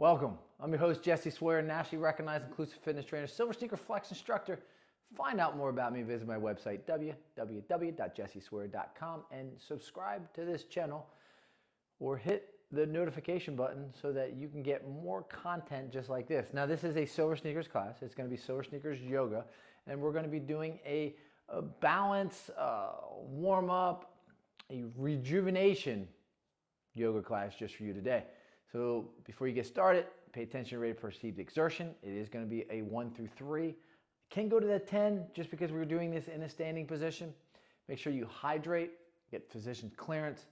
Welcome. I'm your host, Jesse Swear, nationally recognized inclusive fitness trainer, Silver Sneaker Flex instructor. Find out more about me, visit my website, www.jesseswear.com, and subscribe to this channel or hit the notification button so that you can get more content just like this. Now, this is a Silver Sneakers class. It's going to be Silver Sneakers Yoga, and we're going to be doing a balance, warm-up, a rejuvenation yoga class just for you today. So before you get started, pay attention to rate of perceived exertion. It is going to be a 1 through 3. Can go to that 10 just because we're doing this in a standing position. Make sure you hydrate, get physician clearance,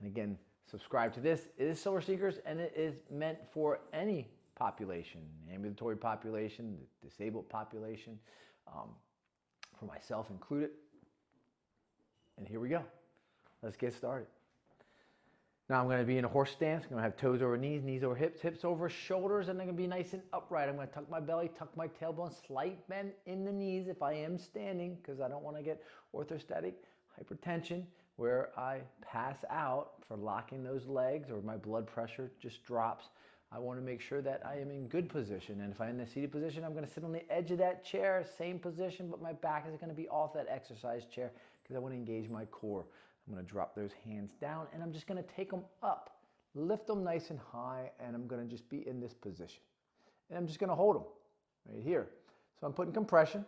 and again, subscribe to this. It is Silver Sneakers, and it is meant for any population, ambulatory population, disabled population, for myself included. And here we go. Let's get started. Now I'm going to be in a horse stance. I'm going to have toes over knees, knees over hips, hips over shoulders, and I'm going to be nice and upright. I'm going to tuck my belly, tuck my tailbone, slight bend in the knees if I am standing because I don't want to get orthostatic hypertension where I pass out for locking those legs or my blood pressure just drops. I want to make sure that I am in good position, and if I'm in a seated position, I'm going to sit on the edge of that chair, same position, but my back is going to be off that exercise chair because I want to engage my core. I'm going to drop those hands down, and I'm just going to take them up, lift them nice and high, and I'm going to just be in this position. And I'm just going to hold them right here. So I'm putting compression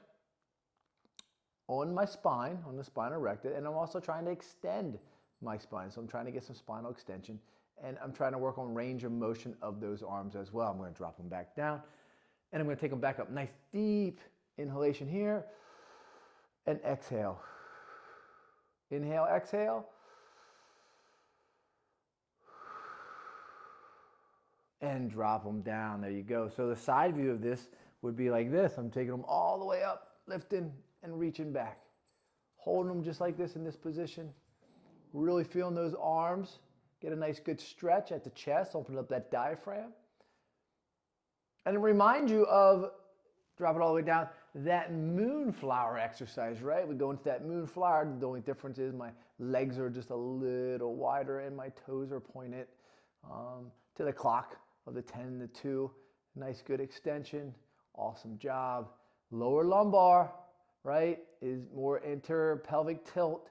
on my spine, on the spine erected, and I'm also trying to extend my spine. So I'm trying to get some spinal extension, and I'm trying to work on range of motion of those arms as well. I'm going to drop them back down, and I'm going to take them back up. Nice deep inhalation here, and exhale. Inhale, exhale. And drop them down. There you go. So the side view of this would be like this. I'm taking them all the way up, lifting and reaching back. Holding them just like this in this position. Really feeling those arms. Get a nice good stretch at the chest. Open up that diaphragm. And remind you of, drop it all the way down, that moonflower exercise, right? We go into that moonflower. The only difference is my legs are just a little wider and my toes are pointed to the clock of the 10 and the 2. Nice, good extension. Awesome job. Lower lumbar, right, is more anterior pelvic tilt.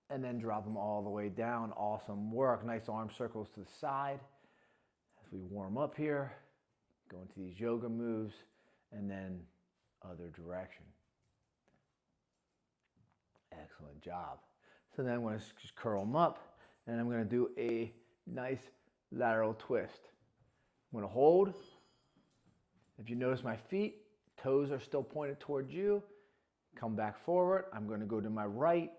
And then drop them all the way down. Awesome work. Nice arm circles to the side. As we warm up here, go into these yoga moves, and then other direction. Excellent job. So then I'm going to just curl them up, and I'm going to do a nice lateral twist. I'm going to hold. If you notice my feet, toes are still pointed towards you. Come back forward. I'm going to go to my right.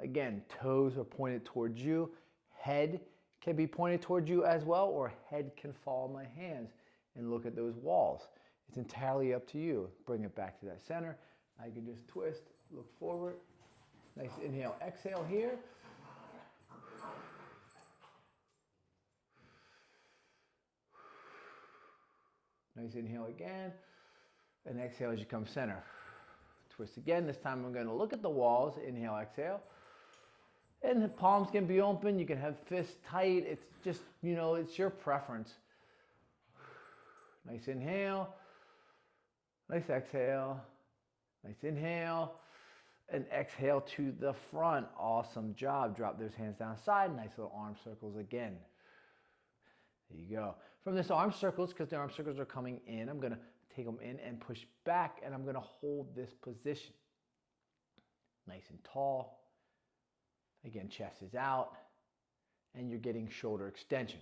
Again, toes are pointed towards you. Head can be pointed towards you as well, or head can follow my hands and look at those walls. It's entirely up to you. Bring it back to that center. I can just twist, look forward. Nice inhale, exhale here. Nice inhale again. And exhale as you come center. Twist again. This time I'm going to look at the walls. Inhale, exhale. And the palms can be open. You can have fists tight. It's just, it's your preference. Nice inhale. Nice exhale, nice inhale, and exhale to the front. Awesome job. Drop those hands down side. Nice little arm circles again. There you go. From this arm circles, because the arm circles are coming in, I'm going to take them in and push back, and I'm going to hold this position. Nice and tall. Again, chest is out, and you're getting shoulder extension.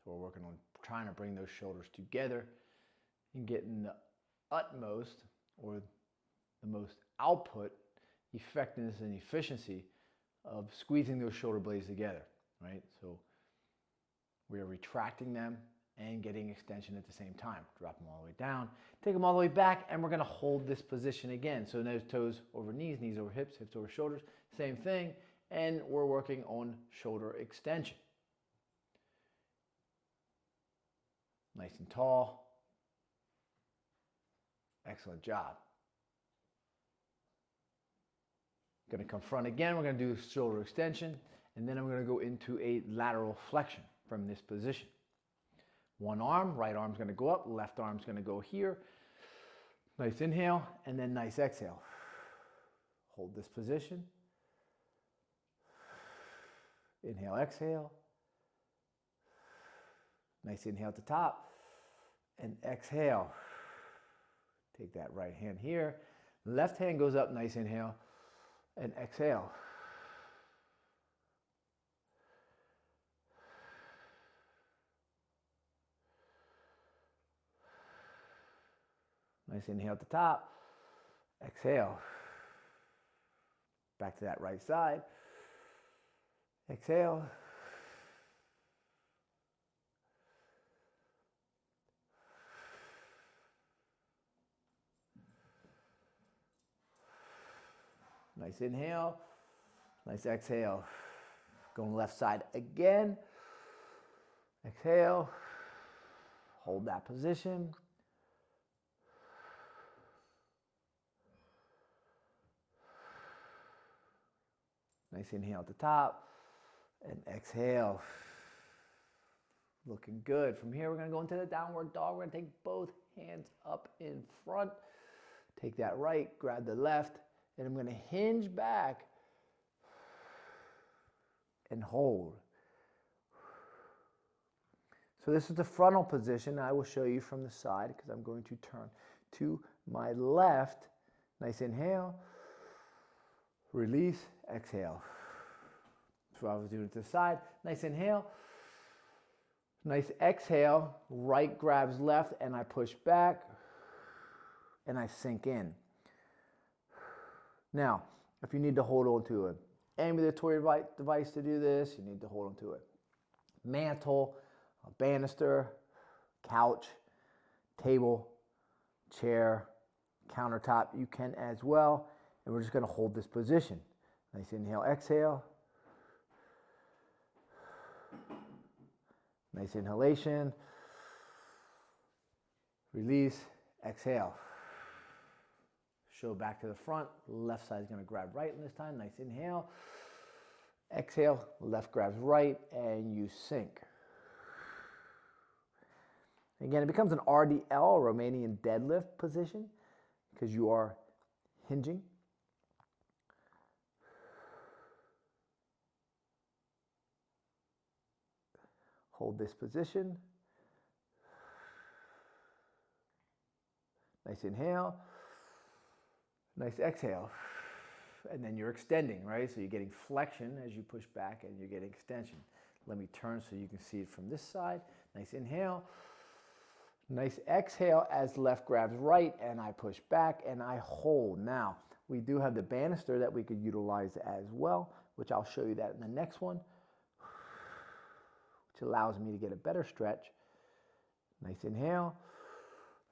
So we're working on trying to bring those shoulders together and getting the utmost or the most output, effectiveness, and efficiency of squeezing those shoulder blades together, right? So we are retracting them and getting extension at the same time. Drop them all the way down, take them all the way back, and we're going to hold this position again. So those toes over knees, knees over hips, hips over shoulders, same thing, and we're working on shoulder extension. Nice and tall. Excellent job. Going to come front again. We're going to do shoulder extension, and then I'm going to go into a lateral flexion from this position. One arm, right arm's gonna go up, left arm's gonna go here. Nice inhale, and then nice exhale. Hold this position. Inhale, exhale. Nice inhale at the top, and exhale. Take that right hand here. Left hand goes up, nice inhale, and exhale. Nice inhale at the top, exhale. Back to that right side. Exhale. Nice inhale, nice exhale. Going left side again. Exhale. Hold that position. Nice inhale at the top and exhale. Looking good. From here, we're going to go into the downward dog. We're going to take both hands up in front. Take that right, grab the left, and I'm going to hinge back and hold. So this is the frontal position. I will show you from the side because I'm going to turn to my left. Nice inhale. Release, exhale. So I was doing it to the side. Nice inhale. Nice exhale. Right grabs left and I push back and I sink in. Now, if you need to hold on to an ambulatory device to do this, you need to hold on to it. Mantle, a banister, couch, table, chair, countertop, you can as well. And we're just going to hold this position. Nice inhale, exhale. Nice inhalation. Release, exhale. Show back to the front. Left side is going to grab right this time. Nice inhale. Exhale, left grabs right, and you sink. Again, it becomes an RDL, Romanian deadlift position, because you are hinging. Hold this position. Nice inhale. Nice exhale. And then you're extending, right? So you're getting flexion as you push back and you're getting extension. Let me turn so you can see it from this side. Nice inhale. Nice exhale as left grabs right and I push back and I hold. Now, we do have the banister that we could utilize as well, which I'll show you that in the next one, which allows me to get a better stretch. Nice inhale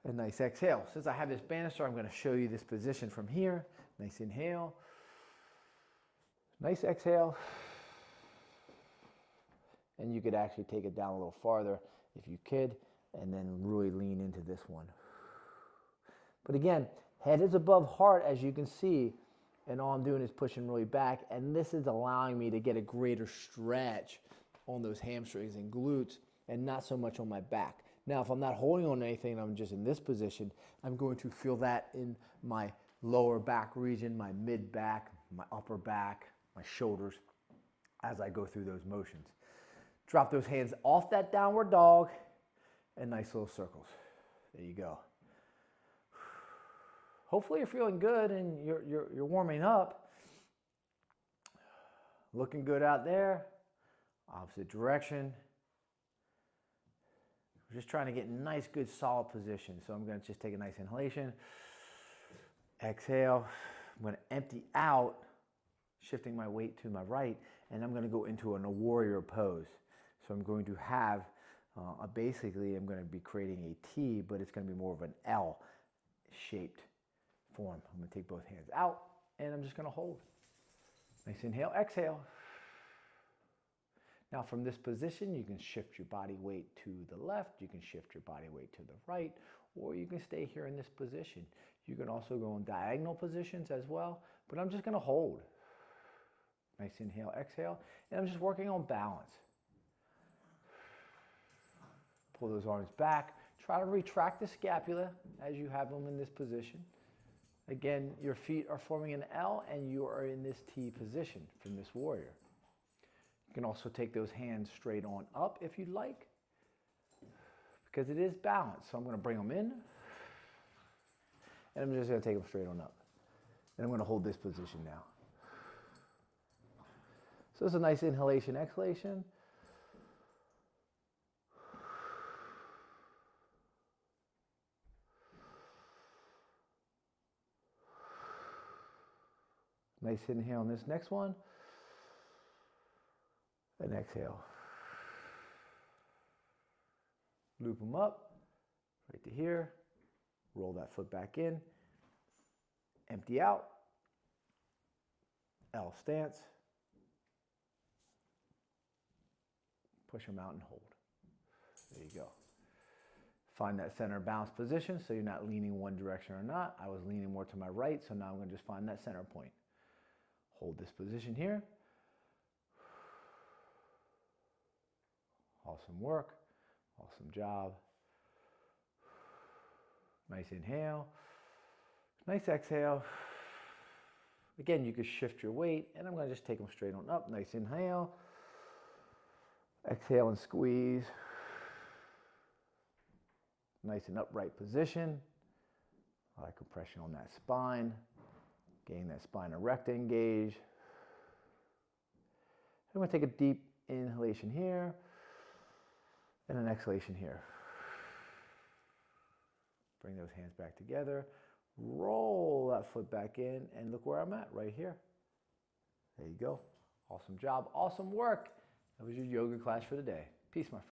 and nice exhale. Since I have this banister, I'm going to show you this position from here. Nice inhale. Nice exhale. And you could actually take it down a little farther if you could, and then really lean into this one. But again, head is above heart, as you can see, and all I'm doing is pushing really back, and this is allowing me to get a greater stretch on those hamstrings and glutes, and not so much on my back. Now, if I'm not holding on to anything, I'm just in this position, I'm going to feel that in my lower back region, my mid back, my upper back, my shoulders, as I go through those motions. Drop those hands off that downward dog, and nice little circles. There you go. Hopefully you're feeling good and you're warming up. Looking good out there. Opposite direction. We're just trying to get nice, good, solid position. So I'm going to just take a nice inhalation. Exhale. I'm going to empty out, shifting my weight to my right, and I'm going to go into a warrior pose. So I'm going to have, basically I'm going to be creating a T, but it's going to be more of an L-shaped form. I'm going to take both hands out, and I'm just going to hold. Nice inhale, exhale. Now from this position, you can shift your body weight to the left, you can shift your body weight to the right, or you can stay here in this position. You can also go in diagonal positions as well, but I'm just going to hold. Nice inhale, exhale, and I'm just working on balance. Pull those arms back. Try to retract the scapula as you have them in this position. Again, your feet are forming an L and you are in this T position from this warrior. You can also take those hands straight on up if you'd like, because it is balanced. So I'm going to bring them in, and I'm just going to take them straight on up. And I'm going to hold this position now. So it's a nice inhalation, exhalation. Nice inhale on this next one. And exhale. Loop them up, right to here. Roll that foot back in. Empty out. L stance. Push them out and hold. There you go. Find that center balance position so you're not leaning one direction or not. I was leaning more to my right, so now I'm going to just find that center point. Hold this position here. Awesome work. Awesome job. Nice inhale. Nice exhale. Again, you could shift your weight, and I'm going to just take them straight on up. Nice inhale. Exhale and squeeze. Nice and upright position. A lot of compression on that spine. Getting that spine erect, engage. I'm going to take a deep inhalation here and an exhalation here. Bring those hands back together. Roll that foot back in and look where I'm at right here. There you go. Awesome job. Awesome work. That was your yoga class for the day. Peace, my friend.